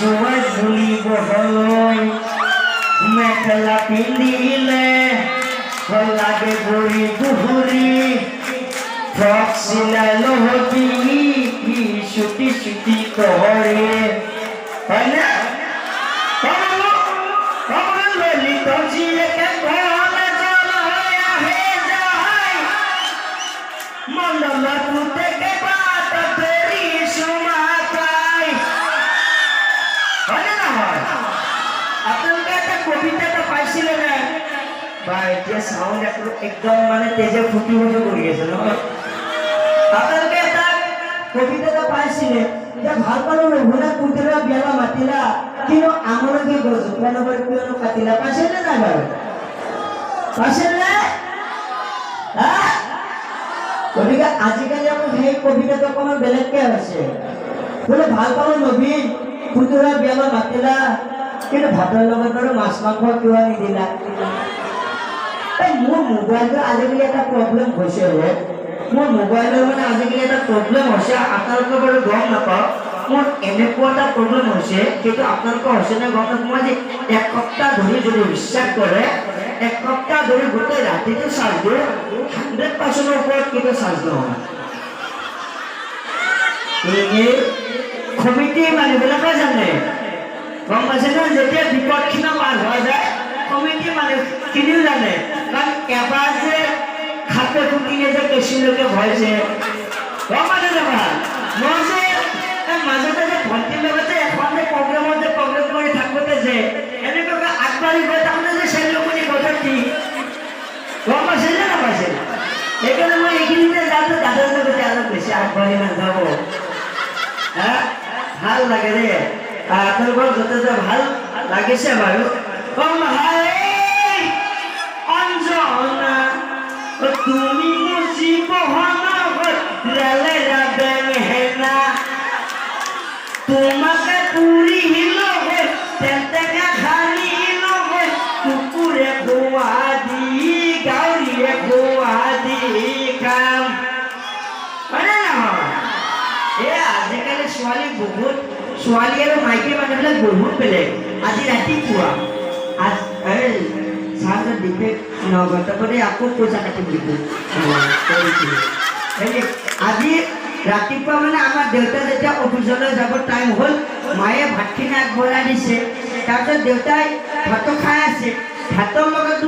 জোৱাই ঝুলিব হয় মেখেলা পিন্ধিলে লাগে ভৰি গুহুৰি ফ্ৰক চিলাই লহটি চুটি চুটি কহৰে হয়নে ললিত জীয়েকে ঘৰলে জল হৈ আহে যায় মণ্ডলৰ পুতেকে বাট ফেৰি চুমা পায় হয়নে নহয় আপোনালোকে এটা কবিতা এটা পাইছিলে নে বা এতিয়া চাউণ্ড একদম মানে তেজে ফুটি ফুটি কৰি আছে নহয় আপোনালোকে এটা কবিতা এটা পাইছিলে যে ভাল পালো ৰঘুনাথ পুতেৰা বিয়ালা মাতিলা কিন্তু আমলকি গছ জোপানবৰ কিয়নো কাটিলা পাইছেনে নাই বাৰু পাইছেনে গতিকে আজিকালি আকৌ সেই কবিতাটো অকণমান বেলেগকে হৈছে বোলে ভাল পালো নবীন পুতেৰা বিয়ালা মাতিলা কিন্তু ভাতৰ লগত আৰু মাছ মাংস কিয় নিদিলা মোৰ মোবাইলটো আজিকালি এটা প্ৰব্লেম হৈছে মোৰ মোবাইলৰ মানে আজিকালি এটা প্ৰব্লেম হৈছে আপোনালোকে বাৰু গম নাপাওঁ মোৰ এনেকুৱা এটা প্ৰব্লেম হৈছে কিন্তু আপোনালোকৰ হৈছে নে গম নাপাওঁ মই যে এক সপ্তাহ ধৰি যদি বিশ্বাস কৰে এক সপ্তাহ ধৰি গোটেই ৰাতিটো চাৰ্জ দিওঁ 100% ওপৰত কিন্তু চাৰ্জ নহয় এই কমিটি মানুহবিলাকে জানে গম পাইছে ন যেতিয়া বিপদখিনি পাৰ হোৱা যায় কমিটি মানুহখিনিও জানে কাৰণ এবাৰ যে খাপে ফুটিলে যে কেঁচুলৈকে ভয়ছে গম পাইছে নহয় মই যে মাজতে যে ভণ্টিৰ লগতে এখন যে প্ৰগ্ৰেম কৰি থাকোঁতে যে এনেকুৱাকৈ আগবাঢ়ি গৈ তাৰমানে যে চেলিমণি গধূলি গম পাইছে নে নাপাইছে সেইকাৰণে মই এইখিনিতে যাওঁতে দাদাৰ লগতে অলপ বেছি আগবাঢ়ি নাযাব ভাল লাগে দেই আপোনালোকৰ য'তে য'তে ভাল লাগিছে বাৰু অঞ্জনা তুমি মুচি বহনা ৰেলে বেঙেনা তোমাকে পুৰি লগে তেন্তেকা খানি লগে কুকুৰে খোৱা দি গাউৰীয়ে খোৱা দি কাম হয়নে নহয় এই আজিকালি ছোৱালী আৰু মাইকী মানুহবিলাক বহুত বেলেগ আজি ৰাতিপুৱা চাৰ্জ দিপে 9 ঘণ্টা পৰে আকৌ পইচা কাটি দিব আজি ৰাতিপুৱা মানে আমাৰ দেউতা যেতিয়া অফিচলৈ যাব টাইম হ'ল মায়ে ভাতখিনি আগবঢ়াই দিছে তাৰপিছত দেউতাই ভাতো খাই আছে ভাতৰ লগত